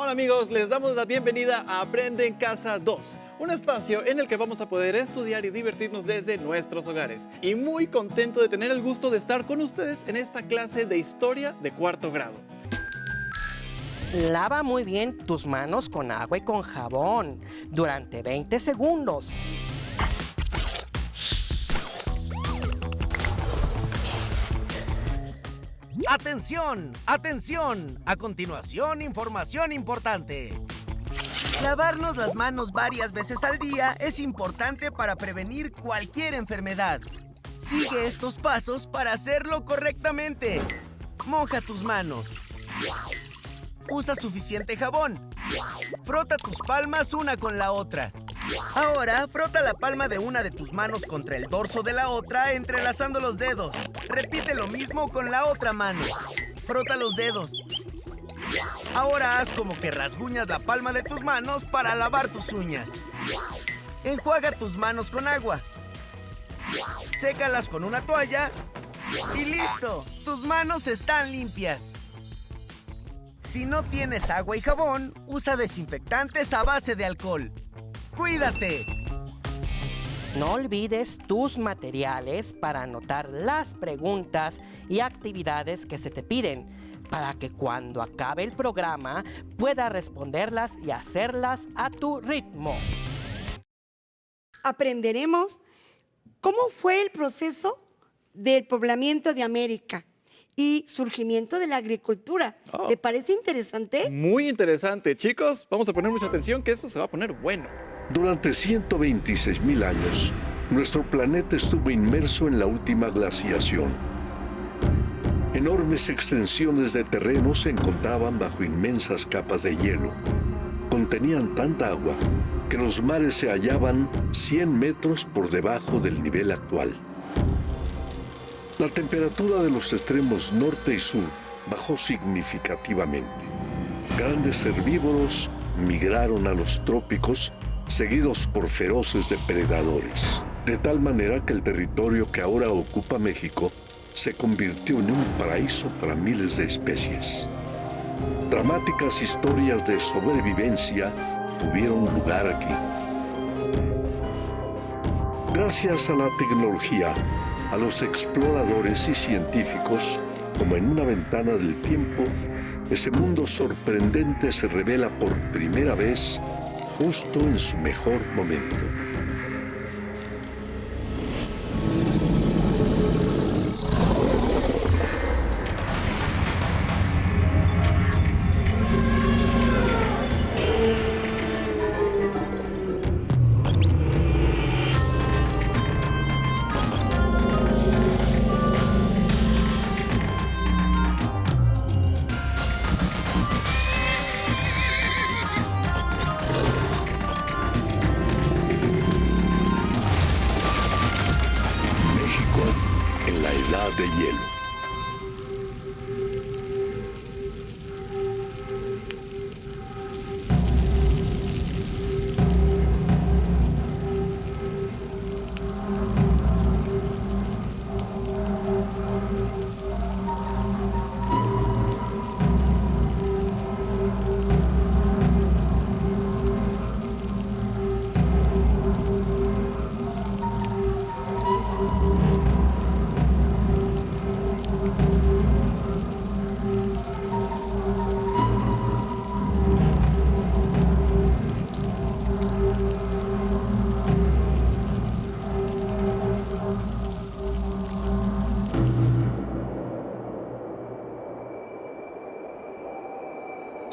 Hola amigos, les damos la bienvenida a Aprende en Casa 2, un espacio en el que vamos a poder estudiar y divertirnos desde nuestros hogares. Y muy contento de tener el gusto de estar con ustedes en esta clase de historia de cuarto grado. Lava muy bien tus manos con agua y con jabón durante 20 segundos. ¡Atención! ¡Atención! A continuación, información importante. Lavarnos las manos varias veces al día es importante para prevenir cualquier enfermedad. Sigue estos pasos para hacerlo correctamente. Moja tus manos. Usa suficiente jabón. Frota tus palmas una con la otra. Ahora, frota la palma de una de tus manos contra el dorso de la otra, entrelazando los dedos. Repite lo mismo con la otra mano. Frota los dedos. Ahora haz como que rasguñas la palma de tus manos para lavar tus uñas. Enjuaga tus manos con agua. Sécalas con una toalla. ¡Y listo! ¡Tus manos están limpias! Si no tienes agua y jabón, usa desinfectantes a base de alcohol. ¡Cuídate! No olvides tus materiales para anotar las preguntas y actividades que se te piden, para que cuando acabe el programa puedas responderlas y hacerlas a tu ritmo. Aprenderemos cómo fue el proceso del poblamiento de América y surgimiento de la agricultura. Oh. ¿Te parece interesante? Muy interesante, chicos. Vamos a poner mucha atención que esto se va a poner bueno. Durante 126.000 años, nuestro planeta estuvo inmerso en la última glaciación. Enormes extensiones de terreno se encontraban bajo inmensas capas de hielo. Contenían tanta agua que los mares se hallaban 100 metros por debajo del nivel actual. La temperatura de los extremos norte y sur bajó significativamente. Grandes herbívoros migraron a los trópicos, seguidos por feroces depredadores, de tal manera que el territorio que ahora ocupa México se convirtió en un paraíso para miles de especies. Dramáticas historias de sobrevivencia tuvieron lugar aquí. Gracias a la tecnología, a los exploradores y científicos, como en una ventana del tiempo, ese mundo sorprendente se revela por primera vez justo en su mejor momento. De hielo.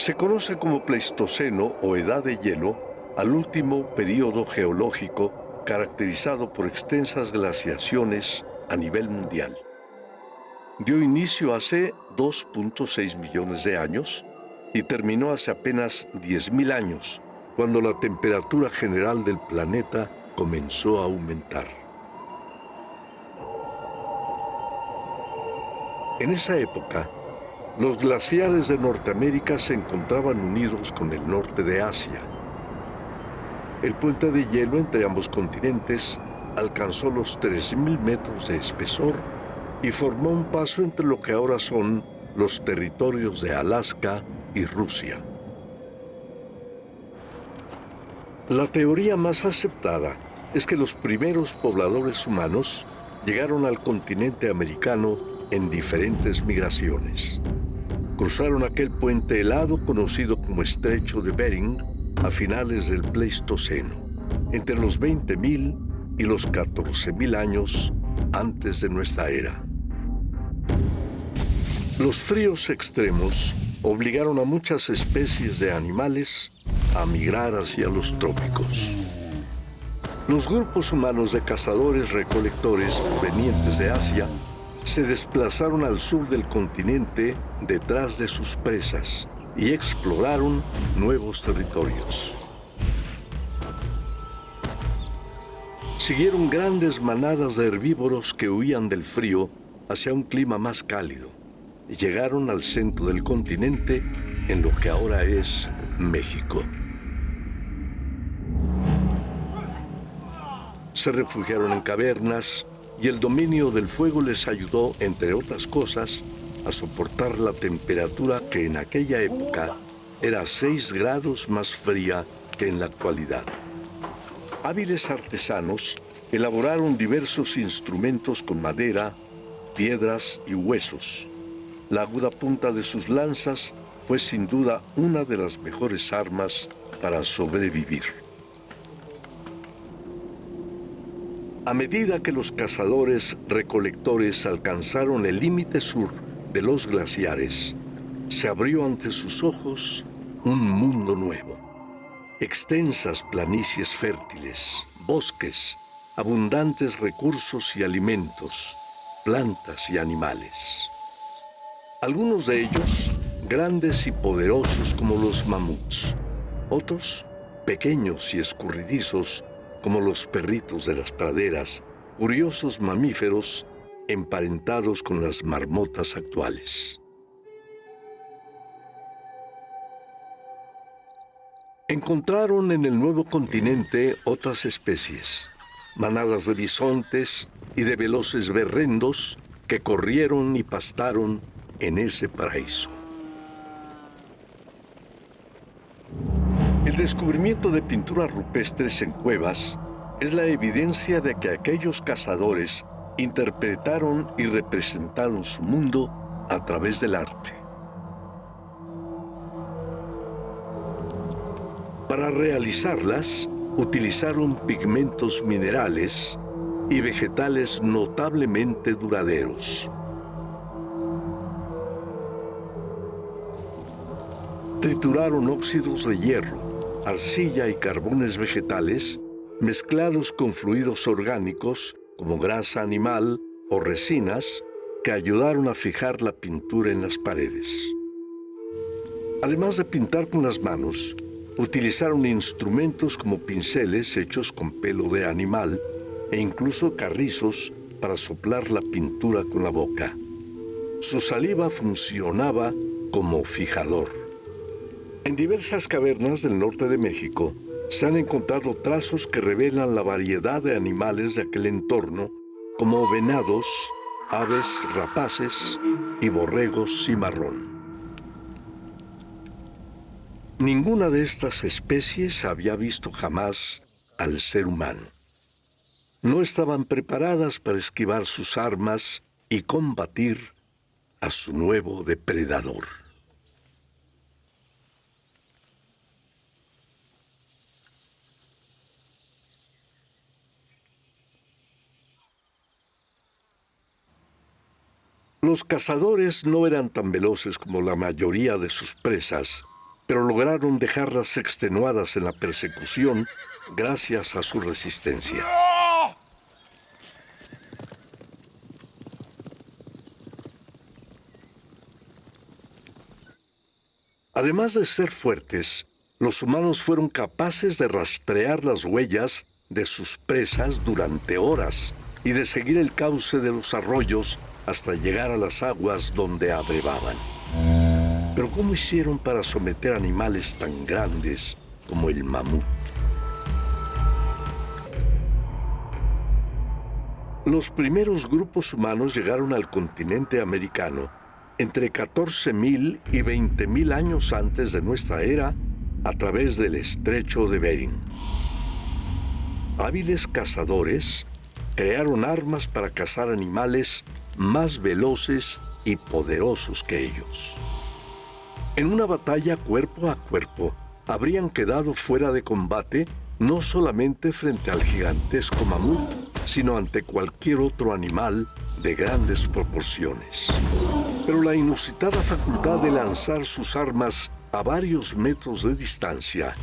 Se conoce como Pleistoceno o Edad de Hielo al último período geológico caracterizado por extensas glaciaciones a nivel mundial. Dio inicio hace 2.6 millones de años y terminó hace apenas 10.000 años, cuando la temperatura general del planeta comenzó a aumentar. En esa época, los glaciares de Norteamérica se encontraban unidos con el norte de Asia. El puente de hielo entre ambos continentes alcanzó los 3.000 metros de espesor y formó un paso entre lo que ahora son los territorios de Alaska y Rusia. La teoría más aceptada es que los primeros pobladores humanos llegaron al continente americano en diferentes migraciones. Cruzaron aquel puente helado conocido como Estrecho de Bering a finales del Pleistoceno, entre los 20.000 y los 14.000 años antes de nuestra era. Los fríos extremos obligaron a muchas especies de animales a migrar hacia los trópicos. Los grupos humanos de cazadores-recolectores provenientes de Asia se desplazaron al sur del continente detrás de sus presas y exploraron nuevos territorios. Siguieron grandes manadas de herbívoros que huían del frío hacia un clima más cálido y llegaron al centro del continente en lo que ahora es México. Se refugiaron en cavernas y el dominio del fuego les ayudó, entre otras cosas, a soportar la temperatura que en aquella época era 6 grados más fría que en la actualidad. Hábiles artesanos elaboraron diversos instrumentos con madera, piedras y huesos. La aguda punta de sus lanzas fue sin duda una de las mejores armas para sobrevivir. A medida que los cazadores-recolectores alcanzaron el límite sur de los glaciares, se abrió ante sus ojos un mundo nuevo. Extensas planicies fértiles, bosques, abundantes recursos y alimentos, plantas y animales. Algunos de ellos grandes y poderosos como los mamuts, otros pequeños y escurridizos como los perritos de las praderas, curiosos mamíferos emparentados con las marmotas actuales. Encontraron en el nuevo continente otras especies, manadas de bisontes y de veloces berrendos que corrieron y pastaron en ese paraíso. El descubrimiento de pinturas rupestres en cuevas es la evidencia de que aquellos cazadores interpretaron y representaron su mundo a través del arte. Para realizarlas, utilizaron pigmentos minerales y vegetales notablemente duraderos. Trituraron óxidos de hierro, arcilla y carbones vegetales mezclados con fluidos orgánicos como grasa animal o resinas que ayudaron a fijar la pintura en las paredes. Además de pintar con las manos, utilizaron instrumentos como pinceles hechos con pelo de animal e incluso carrizos para soplar la pintura con la boca. Su saliva funcionaba como fijador. En diversas cavernas del norte de México se han encontrado trazos que revelan la variedad de animales de aquel entorno, como venados, aves rapaces y borregos cimarrón. Ninguna de estas especies había visto jamás al ser humano. No estaban preparadas para esquivar sus armas y combatir a su nuevo depredador. Los cazadores no eran tan veloces como la mayoría de sus presas, pero lograron dejarlas extenuadas en la persecución gracias a su resistencia. Además de ser fuertes, los humanos fueron capaces de rastrear las huellas de sus presas durante horas y de seguir el cauce de los arroyos hasta llegar a las aguas donde abrevaban. Pero ¿cómo hicieron para someter animales tan grandes como el mamut? Los primeros grupos humanos llegaron al continente americano entre 14.000 y 20.000 años antes de nuestra era a través del estrecho de Bering. Hábiles cazadores crearon armas para cazar animales más veloces y poderosos que ellos. En una batalla cuerpo a cuerpo, habrían quedado fuera de combate no solamente frente al gigantesco mamut, sino ante cualquier otro animal de grandes proporciones. Pero la inusitada facultad de lanzar sus armas a varios metros de distancia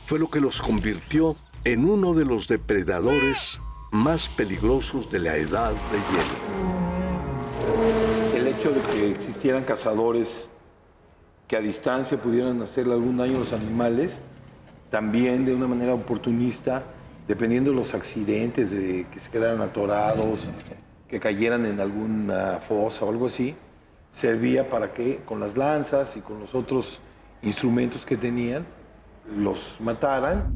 fue lo que los convirtió en uno de los depredadores más peligrosos de la Edad de Hielo. El hecho de que existieran cazadores que a distancia pudieran hacerle algún daño a los animales, también de una manera oportunista, dependiendo de los accidentes, de que se quedaran atorados, que cayeran en alguna fosa o algo así, servía para que con las lanzas y con los otros instrumentos que tenían, los mataran.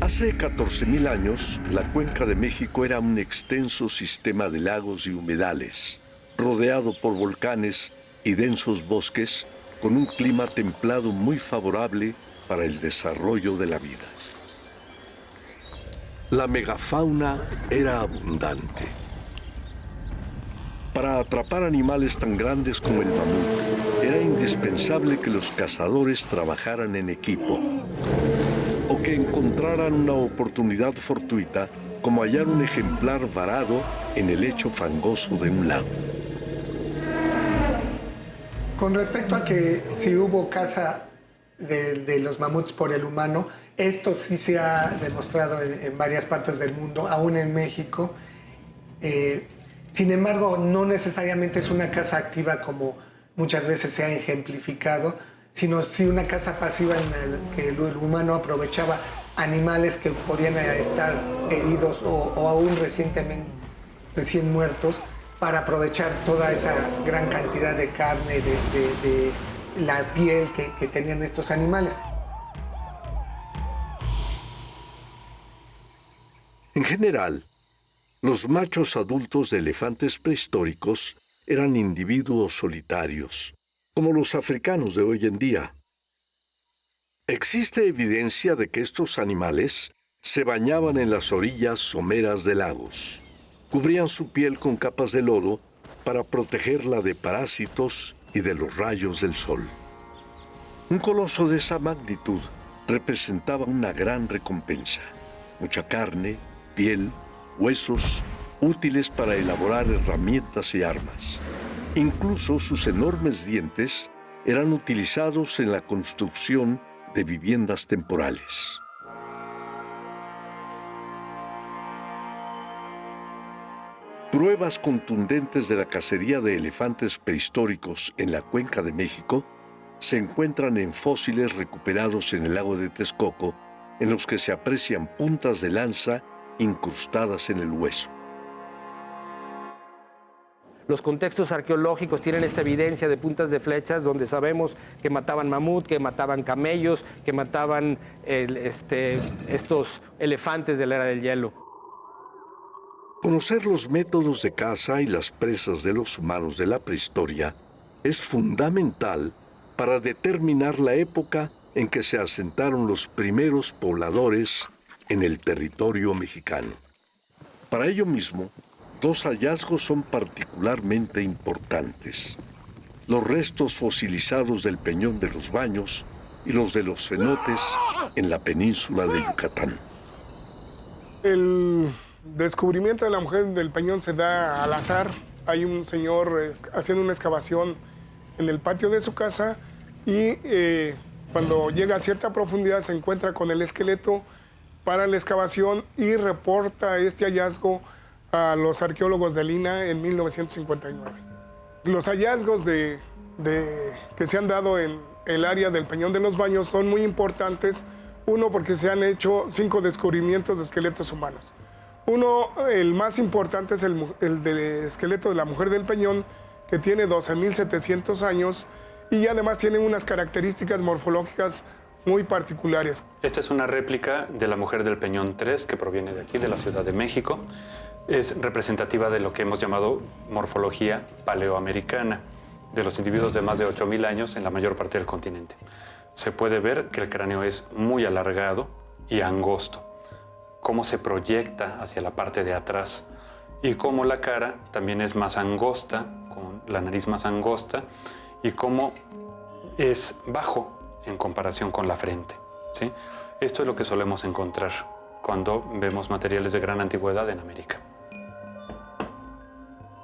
Hace 14,000 años, la Cuenca de México era un extenso sistema de lagos y humedales, rodeado por volcanes y densos bosques, con un clima templado muy favorable para el desarrollo de la vida. La megafauna era abundante. Para atrapar animales tan grandes como el mamut, era indispensable que los cazadores trabajaran en equipo o que encontraran una oportunidad fortuita como hallar un ejemplar varado en el lecho fangoso de un lago. Con respecto a que si hubo caza de los mamuts por el humano, esto sí se ha demostrado en varias partes del mundo, aún en México. Sin embargo, no necesariamente es una caza activa como muchas veces se ha ejemplificado, sino sí una caza pasiva en la que el humano aprovechaba animales que podían estar heridos o aún recién muertos, para aprovechar toda esa gran cantidad de carne, de la piel que tenían estos animales. En general, los machos adultos de elefantes prehistóricos eran individuos solitarios, como los africanos de hoy en día. Existe evidencia de que estos animales se bañaban en las orillas someras de lagos. Cubrían su piel con capas de lodo para protegerla de parásitos y de los rayos del sol. Un coloso de esa magnitud representaba una gran recompensa. Mucha carne, piel, huesos, útiles para elaborar herramientas y armas. Incluso sus enormes dientes eran utilizados en la construcción de viviendas temporales. Pruebas contundentes de la cacería de elefantes prehistóricos en la Cuenca de México se encuentran en fósiles recuperados en el lago de Texcoco, en los que se aprecian puntas de lanza incrustadas en el hueso. Los contextos arqueológicos tienen esta evidencia de puntas de flechas donde sabemos que mataban mamut, que mataban camellos, que mataban estos elefantes de la era del hielo. Conocer los métodos de caza y las presas de los humanos de la prehistoria es fundamental para determinar la época en que se asentaron los primeros pobladores en el territorio mexicano. Para ello mismo, dos hallazgos son particularmente importantes: los restos fosilizados del Peñón de los Baños y los de los cenotes en la península de Yucatán. El descubrimiento de la mujer del Peñón se da al azar. Hay un señor haciendo una excavación en el patio de su casa y cuando llega a cierta profundidad se encuentra con el esqueleto para la excavación y reporta este hallazgo a los arqueólogos de Lina en 1959. Los hallazgos que se han dado en el área del Peñón de los Baños son muy importantes. Uno, porque se han hecho 5 descubrimientos de esqueletos humanos. Uno, el más importante, es el del esqueleto de la mujer del Peñón, que tiene 12,700 años y además tiene unas características morfológicas muy particulares. Esta es una réplica de la mujer del Peñón 3, que proviene de aquí, de la Ciudad de México. Es representativa de lo que hemos llamado morfología paleoamericana, de los individuos de más de 8,000 años en la mayor parte del continente. se puede ver que el cráneo es muy alargado y angosto, cómo se proyecta hacia la parte de atrás y cómo la cara también es más angosta, con la nariz más angosta, y cómo es bajo en comparación con la frente, ¿sí? Esto es lo que solemos encontrar cuando vemos materiales de gran antigüedad en América.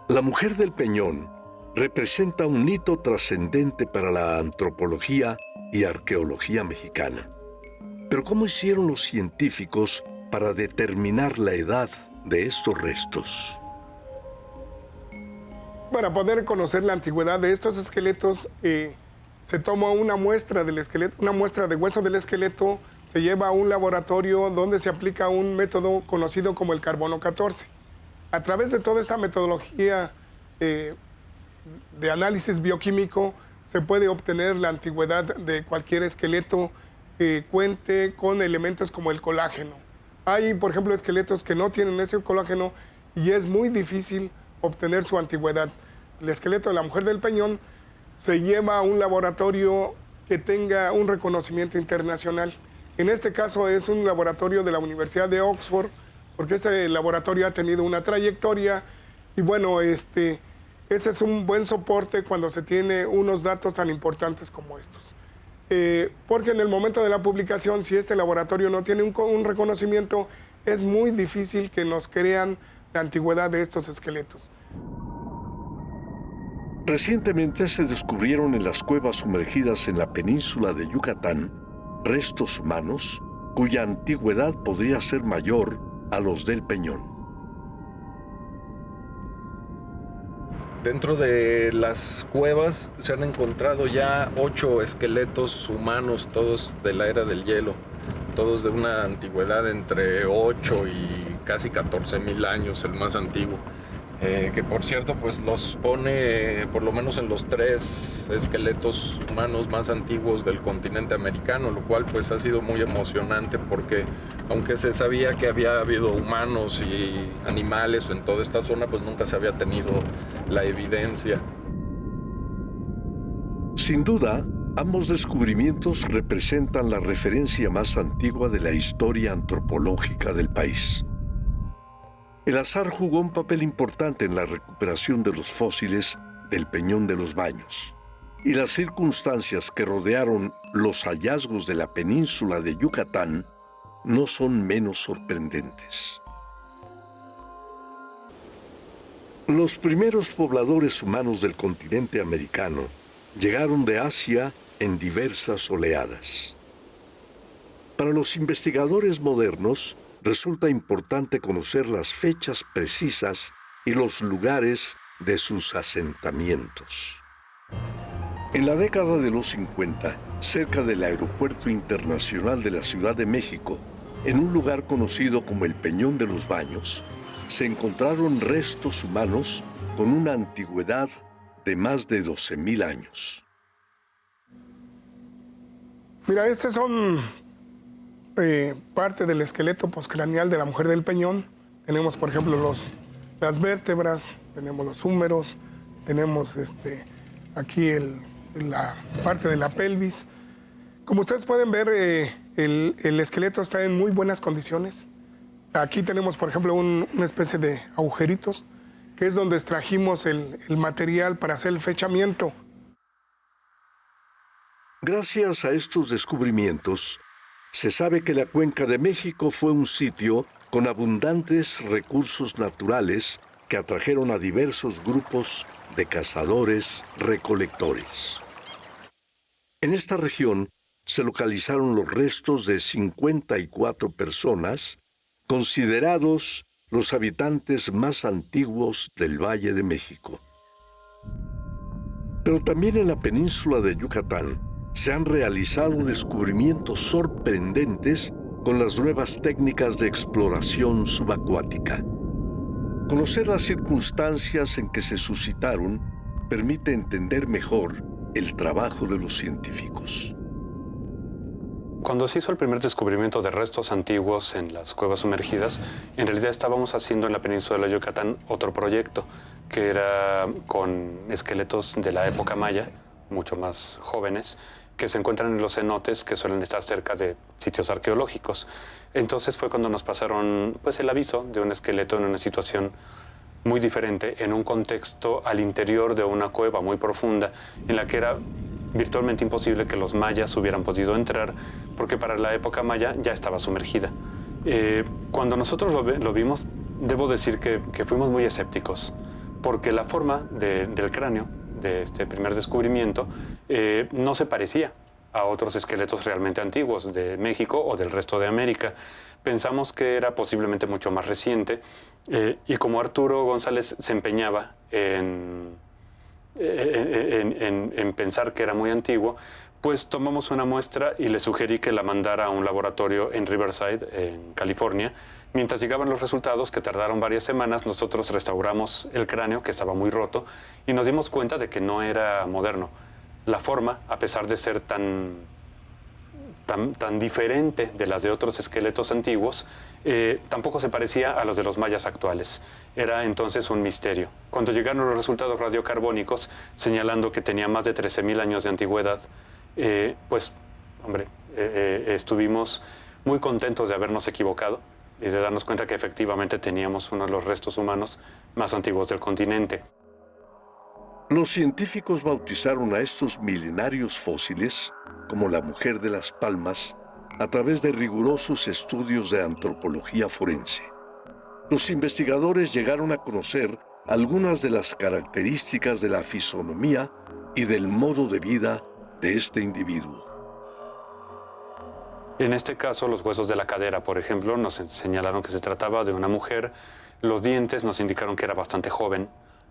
La mujer del Peñón representa un hito trascendente para la antropología y arqueología mexicana. Pero ¿cómo hicieron los científicos para determinar la edad de estos restos? Para poder conocer la antigüedad de estos esqueletos, se toma una muestra del esqueleto, una muestra de hueso del esqueleto, se lleva a un laboratorio donde se aplica un método conocido como el carbono 14. A través de toda esta metodología de análisis bioquímico, se puede obtener la antigüedad de cualquier esqueleto que cuente con elementos como el colágeno. Hay, por ejemplo, esqueletos que no tienen ese colágeno y es muy difícil obtener su antigüedad. El esqueleto de la mujer del Peñón se lleva a un laboratorio que tenga un reconocimiento internacional. En este caso es un laboratorio de la Universidad de Oxford, porque este laboratorio ha tenido una trayectoria y bueno, ese es un buen soporte cuando se tiene unos datos tan importantes como estos. Porque en el momento de la publicación, si este laboratorio no tiene un reconocimiento, es muy difícil que nos crean la antigüedad de estos esqueletos. Recientemente se descubrieron en las cuevas sumergidas en la península de Yucatán restos humanos cuya antigüedad podría ser mayor a los del Peñón. Dentro de las cuevas se han encontrado ya 8 esqueletos humanos, todos de la era del hielo, todos de una antigüedad entre 8 y casi 14,000 años, el más antiguo. Que por cierto, pues los pone por lo menos en los 3 esqueletos humanos más antiguos del continente americano, lo cual pues ha sido muy emocionante porque aunque se sabía que había habido humanos y animales en toda esta zona, pues nunca se había tenido la evidencia. Sin duda, ambos descubrimientos representan la referencia más antigua de la historia antropológica del país. El azar jugó un papel importante en la recuperación de los fósiles del Peñón de los Baños, y las circunstancias que rodearon los hallazgos de la península de Yucatán no son menos sorprendentes. Los primeros pobladores humanos del continente americano llegaron de Asia en diversas oleadas. Para los investigadores modernos, resulta importante conocer las fechas precisas y los lugares de sus asentamientos. En la década de los 50, cerca del Aeropuerto Internacional de la Ciudad de México, en un lugar conocido como el Peñón de los Baños, se encontraron restos humanos con una antigüedad de más de 12,000 años. Mira, estos son parte del esqueleto postcraneal de la mujer del Peñón. Tenemos, por ejemplo, las vértebras, tenemos los húmeros, tenemos aquí la parte de la pelvis. Como ustedes pueden ver, el esqueleto está en muy buenas condiciones. Aquí tenemos, por ejemplo, una especie de agujeritos, que es donde extrajimos el material para hacer el fechamiento. Gracias a estos descubrimientos, se sabe que la Cuenca de México fue un sitio con abundantes recursos naturales que atrajeron a diversos grupos de cazadores-recolectores. En esta región se localizaron los restos de 54 personas, considerados los habitantes más antiguos del Valle de México. Pero también en la península de Yucatán se han realizado descubrimientos sorprendentes con las nuevas técnicas de exploración subacuática. Conocer las circunstancias en que se suscitaron permite entender mejor el trabajo de los científicos. Cuando se hizo el primer descubrimiento de restos antiguos en las cuevas sumergidas, en realidad estábamos haciendo en la península de Yucatán otro proyecto, que era con esqueletos de la época maya, mucho más jóvenes, que se encuentran en los cenotes que suelen estar cerca de sitios arqueológicos. Entonces fue cuando nos pasaron pues, el aviso de un esqueleto en una situación muy diferente, en un contexto al interior de una cueva muy profunda, en la que era virtualmente imposible que los mayas hubieran podido entrar, porque para la época maya ya estaba sumergida. Cuando nosotros lo vimos, debo decir que fuimos muy escépticos, porque la forma del cráneo de este primer descubrimiento no se parecía a otros esqueletos realmente antiguos de México o del resto de América. Pensamos que era posiblemente mucho más reciente, y como Arturo González se empeñaba en pensar que era muy antiguo, pues tomamos una muestra y le sugerí que la mandara a un laboratorio en Riverside, en California. Mientras llegaban los resultados, que tardaron varias semanas, nosotros restauramos el cráneo, que estaba muy roto, y nos dimos cuenta de que no era moderno. La forma, a pesar de ser tan diferente de las de otros esqueletos antiguos, tampoco se parecía a los de los mayas actuales. Era entonces un misterio. Cuando llegaron los resultados radiocarbónicos, señalando que tenía más de 13.000 años de antigüedad, pues, hombre, estuvimos muy contentos de habernos equivocado y de darnos cuenta que efectivamente teníamos uno de los restos humanos más antiguos del continente. Los científicos bautizaron a estos milenarios fósiles como la Mujer de las Palmas a través de rigurosos estudios de antropología forense. Los investigadores llegaron a conocer algunas de las características de la fisonomía y del modo de vida de este individuo. En este caso, los huesos de la cadera, por ejemplo, nos señalaron que se trataba de una mujer. Los dientes nos indicaron que era bastante joven,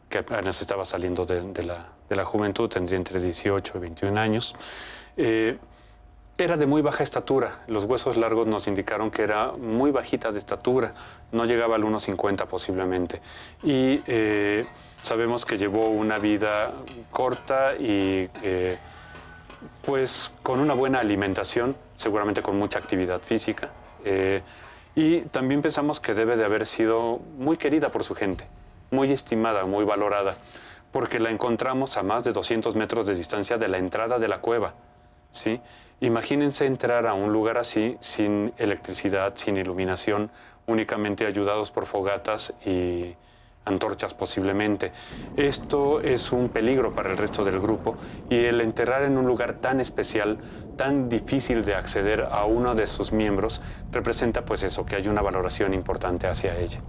que apenas estaba saliendo de la juventud, tendría entre 18 y 21 años. Era de muy baja estatura. Los huesos largos nos indicaron que era muy bajita de estatura, no llegaba al 1,50 posiblemente. Y sabemos que llevó una vida corta y pues con una buena alimentación, seguramente con mucha actividad física. Y también pensamos que debe de haber sido muy querida por su gente, muy estimada, muy valorada, porque la encontramos a más de 200 metros de distancia de la entrada de la cueva, ¿sí? Imagínense entrar a un lugar así, sin electricidad, sin iluminación, únicamente ayudados por fogatas y antorchas posiblemente. Esto es un peligro para el resto del grupo, y el enterrar en un lugar tan especial, tan difícil de acceder a uno de sus miembros, representa pues eso, que hay una valoración importante hacia ella.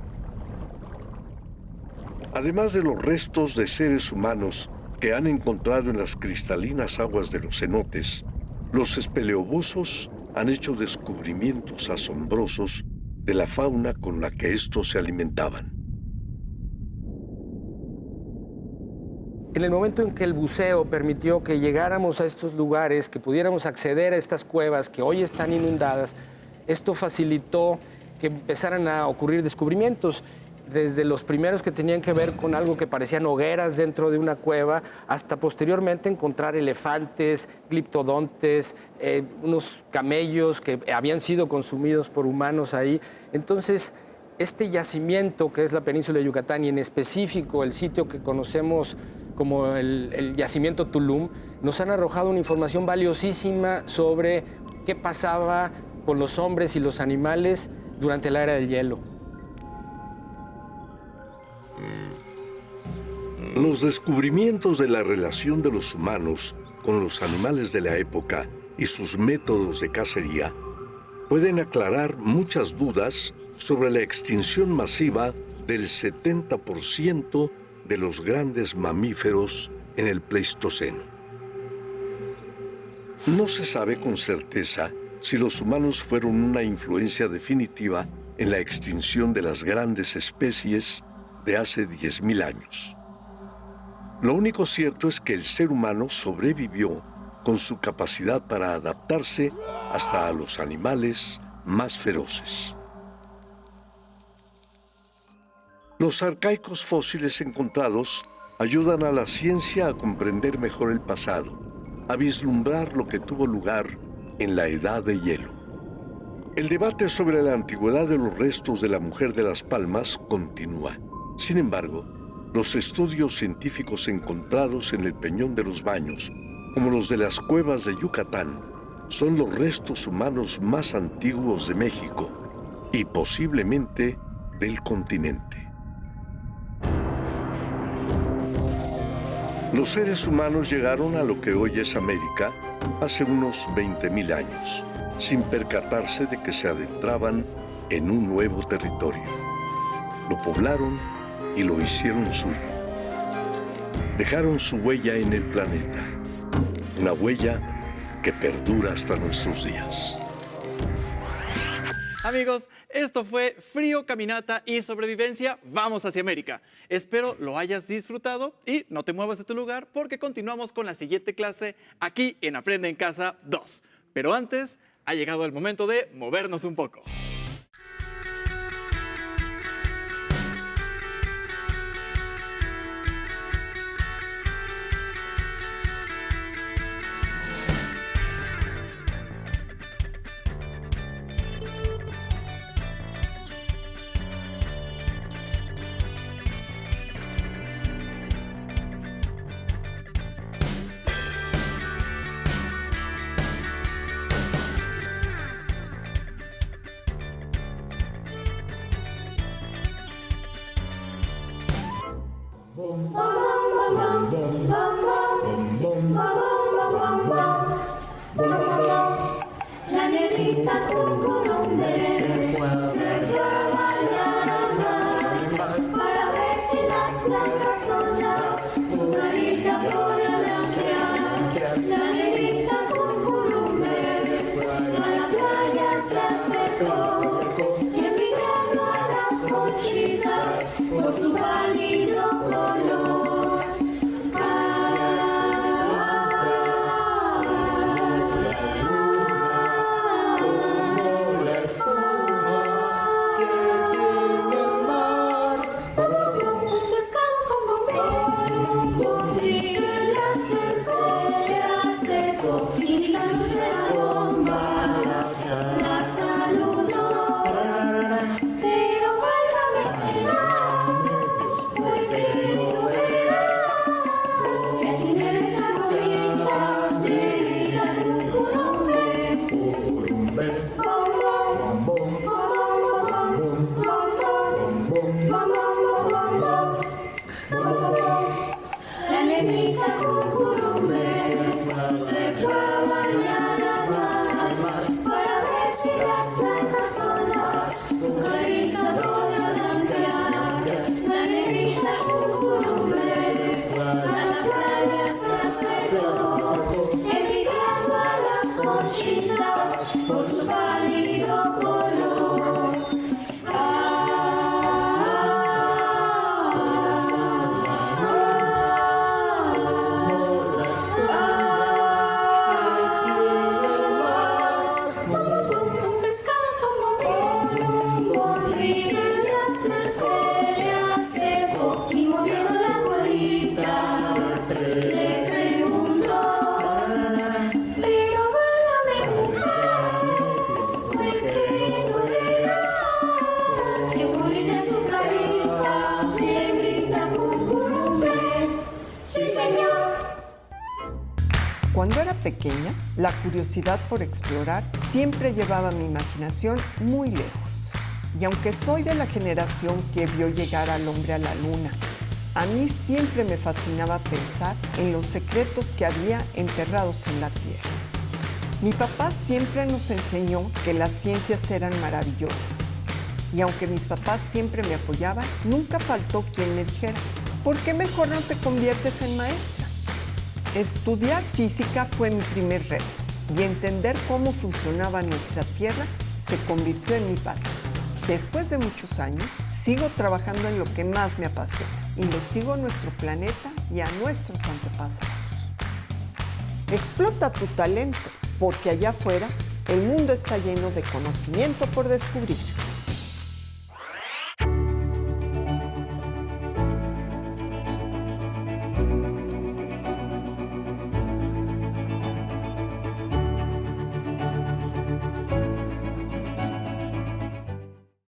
Además de los restos de seres humanos que han encontrado en las cristalinas aguas de los cenotes, los espeleobusos han hecho descubrimientos asombrosos de la fauna con la que estos se alimentaban. En el momento en que el buceo permitió que llegáramos a estos lugares, que pudiéramos acceder a estas cuevas que hoy están inundadas, esto facilitó que empezaran a ocurrir descubrimientos, desde los primeros que tenían que ver con algo que parecían hogueras dentro de una cueva, hasta posteriormente encontrar elefantes, gliptodontes, unos camellos que habían sido consumidos por humanos ahí. Entonces, este yacimiento que es la península de Yucatán, y en específico el sitio que conocemos como el yacimiento Tulum, nos han arrojado una información valiosísima sobre qué pasaba con los hombres y los animales durante la era del hielo. Los descubrimientos de la relación de los humanos con los animales de la época y sus métodos de cacería pueden aclarar muchas dudas sobre la extinción masiva del 70% de los grandes mamíferos en el Pleistoceno. No se sabe con certeza si los humanos fueron una influencia definitiva en la extinción de las grandes especies de hace 10.000 años. Lo único cierto es que el ser humano sobrevivió con su capacidad para adaptarse hasta a los animales más feroces. Los arcaicos fósiles encontrados ayudan a la ciencia a comprender mejor el pasado, a vislumbrar lo que tuvo lugar en la Edad de Hielo. El debate sobre la antigüedad de los restos de la Mujer de las Palmas continúa. Sin embargo, los estudios científicos encontrados en el Peñón de los Baños como los de las cuevas de Yucatán, son los restos humanos más antiguos de México y posiblemente del continente. Los seres humanos llegaron a lo que hoy es América hace unos 20.000 años, sin percatarse de que se adentraban en un nuevo territorio. Lo poblaron y lo hicieron suyo. Dejaron su huella en el planeta, una huella que perdura hasta nuestros días. Amigos, esto fue Frío, Caminata y Sobrevivencia. Vamos hacia América. Espero lo hayas disfrutado y no te muevas de tu lugar porque continuamos con la siguiente clase aquí en Aprende en Casa 2. Pero antes, ha llegado el momento de movernos un poco. La negrita cucurumbe se fue a bañar al mar para ver si las blancas olas su carita podía blanquear. La negrita cucurumbe a la playa se acercó y envidiando a las conchitas por su pálido color. Por su pálido color. Un pescado como por risas se acercó y moviendo la colita le preguntó. Cuando era pequeña, la curiosidad por explorar siempre llevaba mi imaginación muy lejos. Y aunque soy de la generación que vio llegar al hombre a la luna, a mí siempre me fascinaba pensar en los secretos que había enterrados en la tierra. Mi papá siempre nos enseñó que las ciencias eran maravillosas. Y aunque mis papás siempre me apoyaban, nunca faltó quien me dijera, ¿por qué mejor no te conviertes en maestra? Estudiar física fue mi primer reto y entender cómo funcionaba nuestra Tierra se convirtió en mi pasión. Después de muchos años, sigo trabajando en lo que más me apasiona. Investigo nuestro planeta y a nuestros antepasados. Explota tu talento, porque allá afuera el mundo está lleno de conocimiento por descubrir.